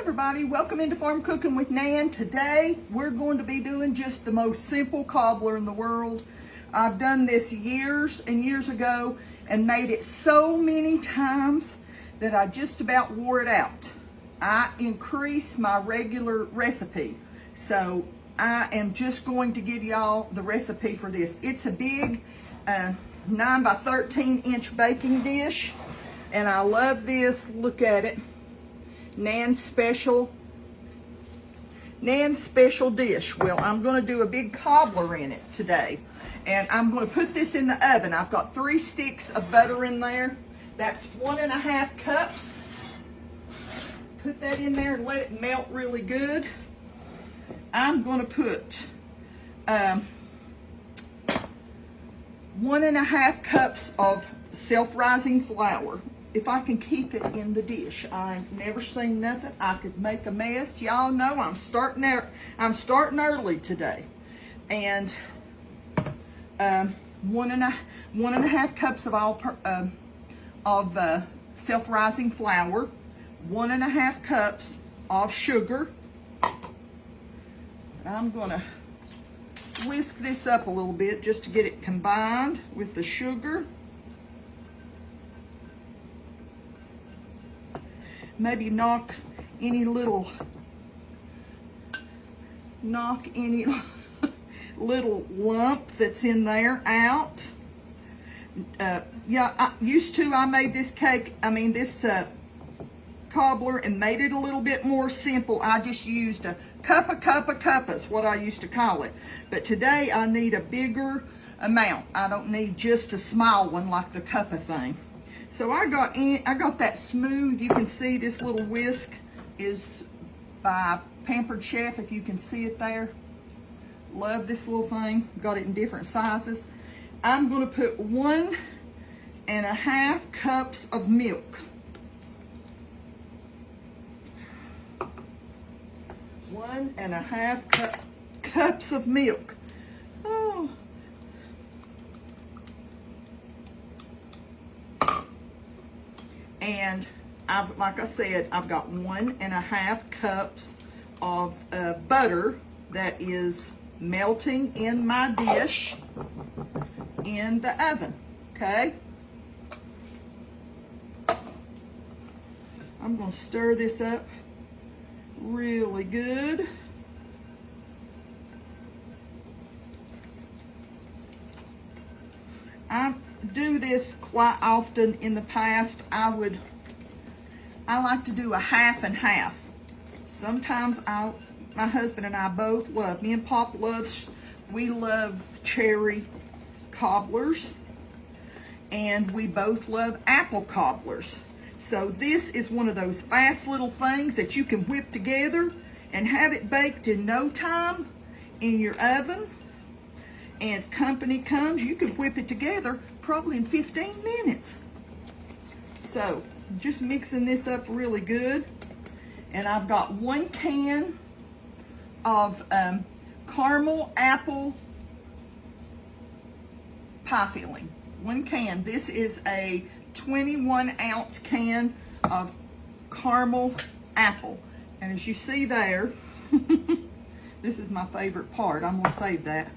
everybody, welcome into Farm Cooking with Nan. Today we're going to be doing just the most simple cobbler in the world. I've done this years and years ago and made it so many times that I just about wore it out. I increased my regular recipe, so I am just going to give y'all the recipe for this. It's a big 9 by 13 inch baking dish, and I love this. Look at it. Nan's special dish. Well, I'm going to do a big cobbler in it today, and I'm going to put this in the oven. I've got 3 sticks of butter in there. That's 1.5 cups. Put that in there and let it melt really good. I'm going to put 1.5 cups of self-rising flour. If I can keep it in the dish. I've never seen nothing. I could make a mess. Y'all know I'm starting early today. And 1.5 cups of self-rising flour, 1.5 cups of sugar. I'm gonna whisk this up a little bit just to get it combined with the sugar. Maybe knock any little lump that's in there out. Yeah, I made this cobbler and made it a little bit more simple. I just used a cup is what I used to call it. But today I need a bigger amount. I don't need just a small one like the cuppa thing. So I got that smooth. You can see this little whisk is by Pampered Chef, if you can see it there. Love this little thing. Got it in different sizes. I'm going to put 1.5 cups of milk. 1.5 cups of milk. Oh. And like I said, I've got 1.5 cups of butter that is melting in my dish in the oven, okay? I'm gonna stir this up really good. I do this quite often in the past. I like to do a half and half. Sometimes my husband and I both love, me and Pop we love cherry cobblers, and we both love apple cobblers. So this is one of those fast little things that you can whip together and have it baked in no time in your oven. And if company comes, you can whip it together probably in 15 minutes. So just mixing this up really good. And I've got 1 can of caramel apple pie filling. 1 can. This is a 21-ounce can of caramel apple. And as you see there, this is my favorite part. I'm going to save that.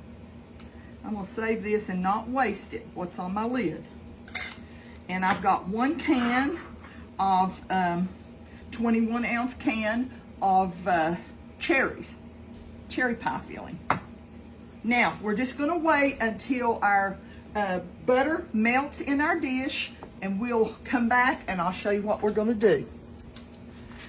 I'm going to save this and not waste it, what's on my lid. And I've got 1 can of 21-ounce can of cherry pie filling. Now, we're just going to wait until our butter melts in our dish, and we'll come back and I'll show you what we're going to do.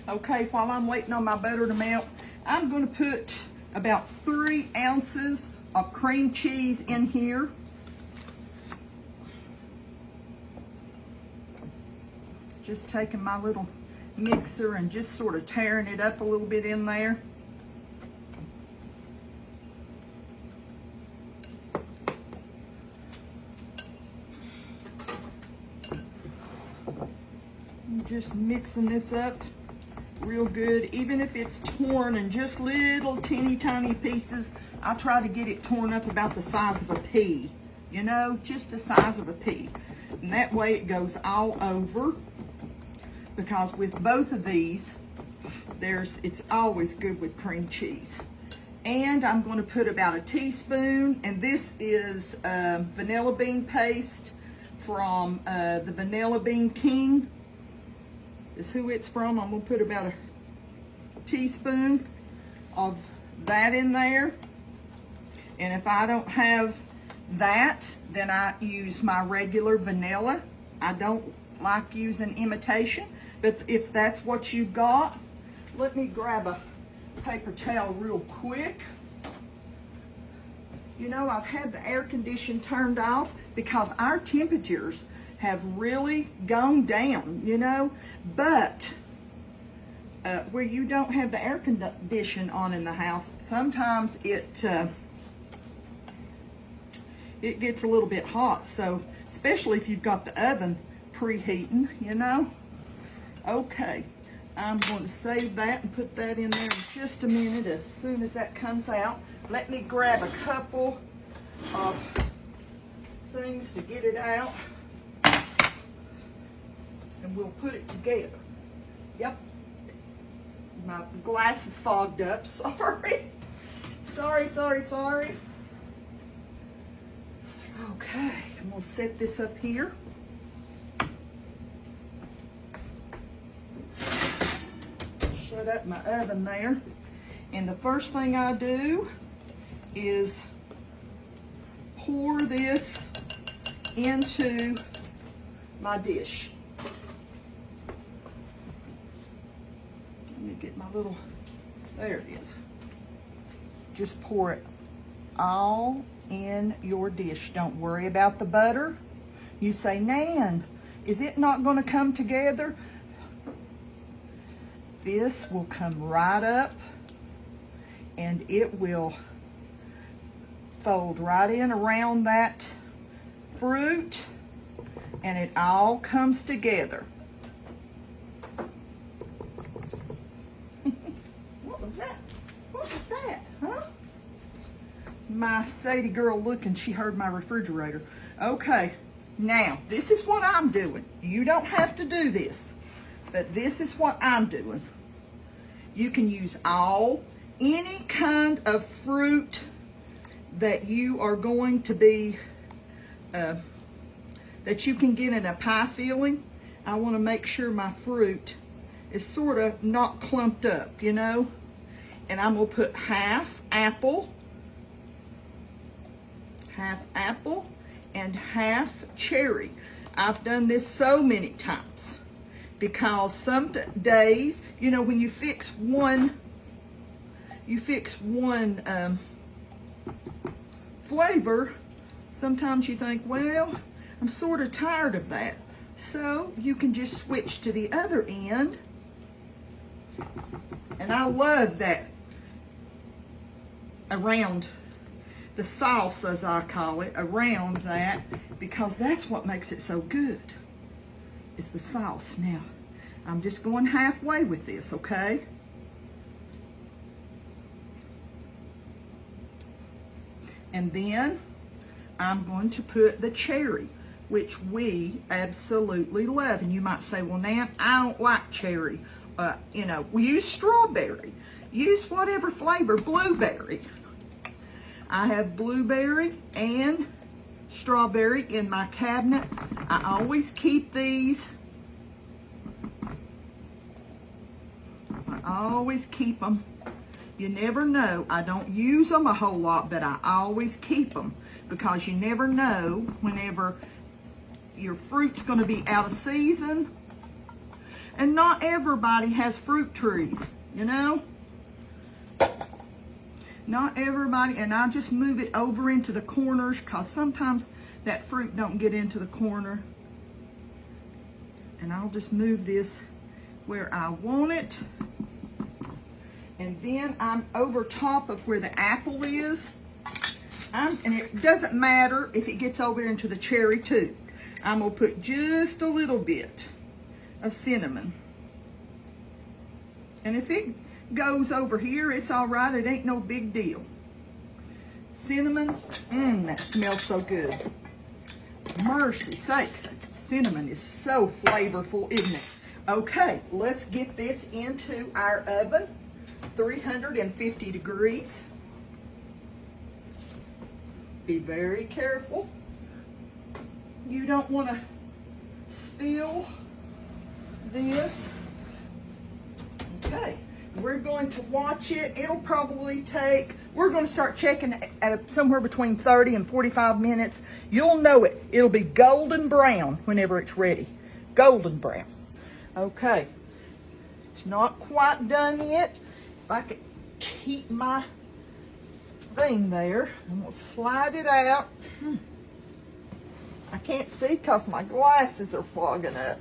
Okay, while I'm waiting on my butter to melt, I'm going to put about 3 ounces of cream cheese in here. Just taking my little mixer and just sort of tearing it up a little bit in there. Just mixing this up real good. Even if it's torn in just little teeny tiny pieces, I try to get it torn up about the size of a pea, you know, just the size of a pea. And that way it goes all over, because with both of these, It's always good with cream cheese. And I'm going to put about a teaspoon, and this is vanilla bean paste from the Vanilla Bean King is who it's from. I'm going to put about a teaspoon of that in there. And if I don't have that, then I use my regular vanilla. I don't like using imitation, but if that's what you've got, let me grab a paper towel real quick. You know, I've had the air condition turned off because our temperatures have really gone down, you know, but where you don't have the air condition on in the house, sometimes it gets a little bit hot. So especially if you've got the oven preheating, you know. Okay, I'm going to save that and put that in there in just a minute. As soon as that comes out, let me grab a couple of things to get it out, and we'll put it together. Yep, my glass is fogged up. Sorry. Okay, I'm going to set this up here. Shut up my oven there. And the first thing I do is pour this into my dish. Let me get my little, there it is. Just pour it all in your dish. Don't worry about the butter. You say, Nan, is it not going to come together? This will come right up and it will fold right in around that fruit, and it all comes together. What was that? What was that, huh? My Sadie girl looking, she heard my refrigerator. Okay, now this is what I'm doing. You don't have to do this, but this is what I'm doing. You can use any kind of fruit that you are going to be, that you can get in a pie filling. I want to make sure my fruit is sort of not clumped up, you know. And I'm going to put half apple, and half cherry. I've done this so many times because some days, you know, when you fix one flavor, sometimes you think, well, I'm sort of tired of that. So you can just switch to the other end. And I love that around the sauce, as I call it, around that, because that's what makes it so good, is the sauce. Now, I'm just going halfway with this, okay? And then I'm going to put the cherry, which we absolutely love. And you might say, well, Nan, I don't like cherry. You know, we use strawberry. Use whatever flavor, blueberry. I have blueberry and strawberry in my cabinet. I always keep these. I always keep them. You never know. I don't use them a whole lot, but I always keep them because you never know whenever your fruit's going to be out of season. And not everybody has fruit trees, you know? Not everybody, and I just move it over into the corners because sometimes that fruit don't get into the corner. And I'll just move this where I want it. And then I'm over top of where the apple is. And it doesn't matter if it gets over into the cherry too. I'm gonna put just a little bit of cinnamon. And if it goes over here, it's all right. It ain't no big deal. Cinnamon, that smells so good. Mercy sakes, cinnamon is so flavorful, isn't it? Okay, let's get this into our oven, 350 degrees. Be very careful. You don't want to spill this. Okay, we're going to watch it. It'll probably take, we're going to start checking at somewhere between 30 and 45 minutes. You'll know it. It'll be golden brown whenever it's ready. Golden brown. Okay, it's not quite done yet. If I could keep my thing there, I'm going to slide it out. I can't see because my glasses are fogging up.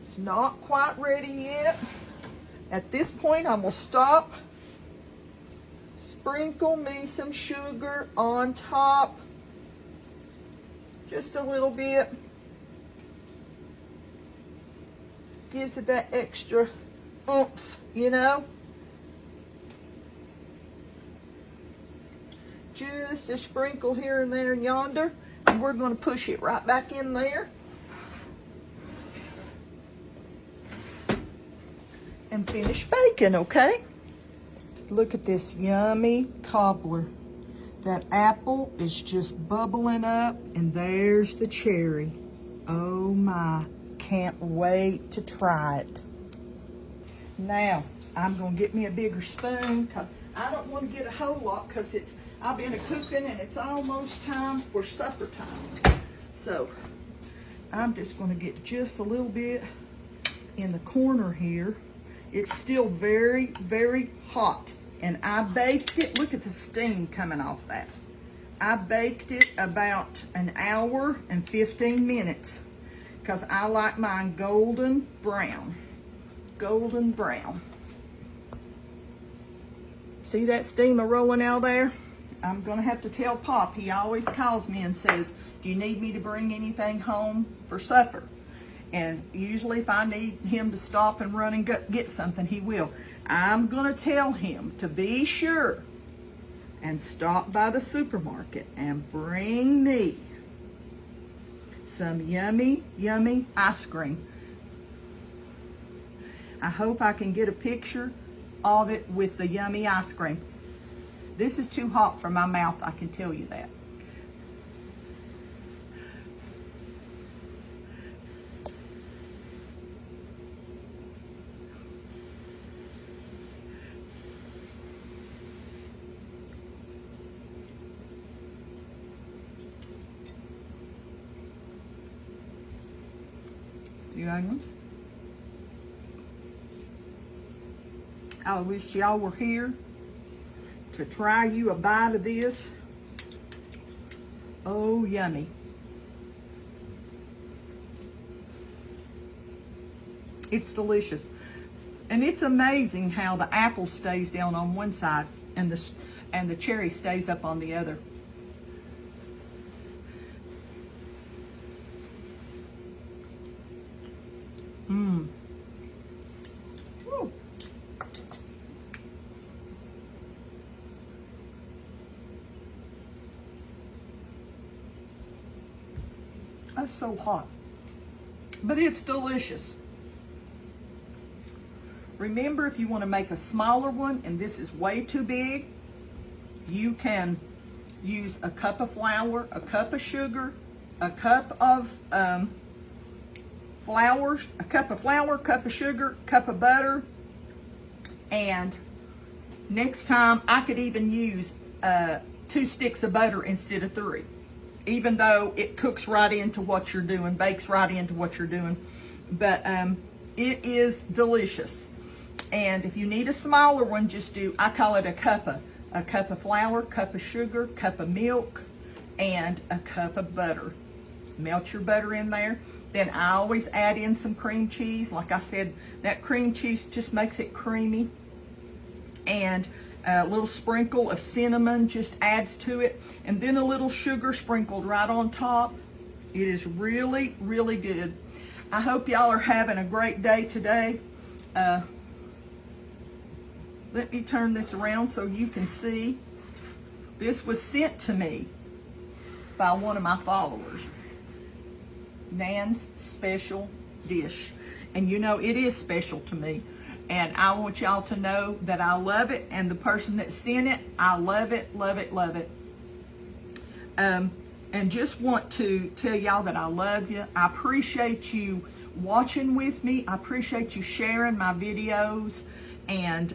It's not quite ready yet. At this point, I'm going to stop. Sprinkle me some sugar on top. Just a little bit. Gives it that extra oomph, you know. Just a sprinkle here and there and yonder. And we're going to push it right back in there. And finish baking, okay? Look at this yummy cobbler. That apple is just bubbling up, and there's the cherry. Oh my, can't wait to try it. Now, I'm gonna get me a bigger spoon, because I don't want to get a whole lot, because I've been cooking and it's almost time for supper time. So, I'm just gonna get just a little bit in the corner here. It's still very, very hot. And I baked it, look at the steam coming off that. I baked it about an hour and 15 minutes because I like mine golden brown. Golden brown. See that steam rolling out there? I'm gonna have to tell Pop. He always calls me and says, do you need me to bring anything home for supper? And usually if I need him to stop and run and get something, he will. I'm going to tell him to be sure and stop by the supermarket and bring me some yummy, yummy ice cream. I hope I can get a picture of it with the yummy ice cream. This is too hot for my mouth, I can tell you that. I wish y'all were here to try you a bite of this. Oh, yummy. It's delicious. And it's amazing how the apple stays down on one side and the cherry stays up on the other. Mmm. That's so hot, but it's delicious. Remember, if you want to make a smaller one and this is way too big, you can use a cup of flour, a cup of sugar, a cup of cup of sugar, cup of butter, and next time I could even use 2 sticks of butter instead of 3. Even though it cooks right into what you're doing, bakes right into what you're doing. But it is delicious. And if you need a smaller one, just do, I call it a cup of flour, cup of sugar, cup of milk, and a cup of butter. Melt your butter in there. Then I always add in some cream cheese. Like I said, that cream cheese just makes it creamy. And a little sprinkle of cinnamon just adds to it, and then a little sugar sprinkled right on top. It is really, really good. I hope y'all are having a great day today. Let me turn this around so you can see. This was sent to me by one of my followers. Nan's Special dish. And you know, it is special to me. And I want y'all to know that I love it. And the person that sent it, I love it, love it, love it. And just want to tell y'all that I love you. I appreciate you watching with me. I appreciate you sharing my videos. And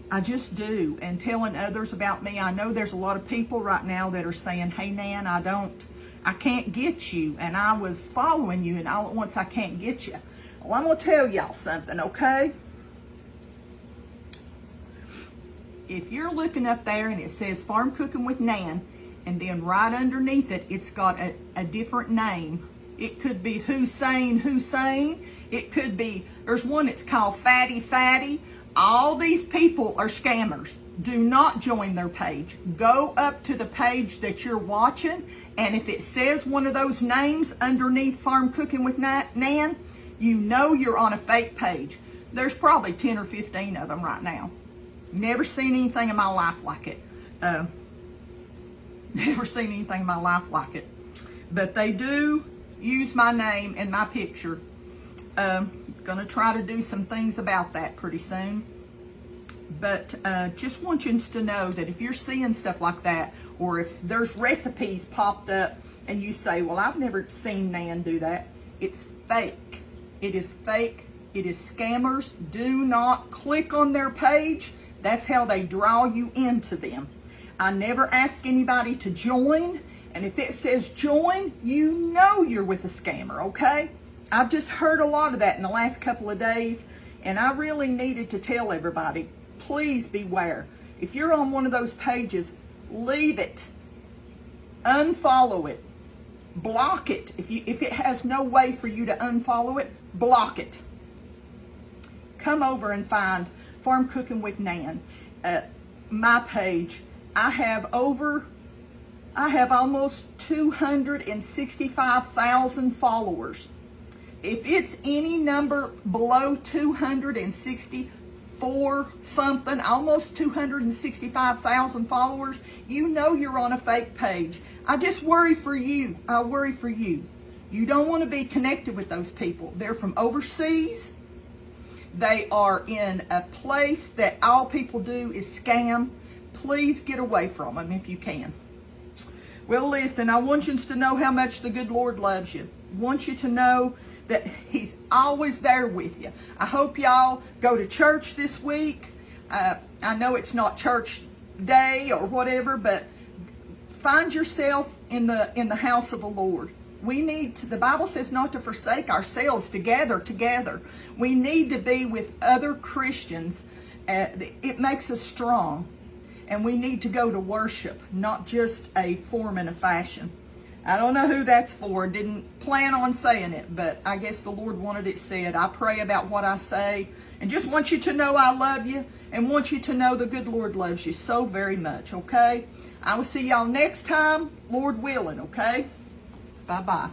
I just do. And telling others about me. I know there's a lot of people right now that are saying, hey, Nan, I can't get you. And I was following you, and all at once I can't get you. Well, I'm going to tell y'all something, okay? If you're looking up there and it says Farm Cooking with Nan, and then right underneath it, it's got a different name. It could be Hussein. It could be, there's one that's called Fatty. All these people are scammers. Do not join their page. Go up to the page that you're watching, and if it says one of those names underneath Farm Cooking with Nan, you know you're on a fake page. There's probably 10 or 15 of them right now. Never seen anything in my life like it. Never seen anything in my life like it. But they do use my name and my picture. Gonna try to do some things about that pretty soon. But just want you to know that if you're seeing stuff like that, or if there's recipes popped up and you say, well, I've never seen Nan do that, it's fake. It is fake. It is scammers. Do not click on their page. That's how they draw you into them. I never ask anybody to join. And if it says join, you know you're with a scammer, okay? I've just heard a lot of that in the last couple of days. And I really needed to tell everybody, please beware. If you're on one of those pages, leave it. Unfollow it. Block it. If it has no way for you to unfollow it, block it. Come over and find Farm Cooking with Nan. My page. I have almost 265,000 followers. If it's any number below 264 something, almost 265,000 followers, you know you're on a fake page. I just worry for you. I worry for you. You don't want to be connected with those people. They're from overseas. They are in a place that all people do is scam. Please get away from them if you can. Well, listen, I want you to know how much the good Lord loves you. I want you to know that He's always there with you. I hope y'all go to church this week. I know it's not church day or whatever, but find yourself in the house of the Lord. We need to, the Bible says not to forsake ourselves, to gather together. We need to be with other Christians. It makes us strong. And we need to go to worship, not just a form and a fashion. I don't know who that's for. Didn't plan on saying it, but I guess the Lord wanted it said. I pray about what I say. And just want you to know I love you, and want you to know the good Lord loves you so very much, okay? I will see y'all next time, Lord willing, okay? Bye-bye.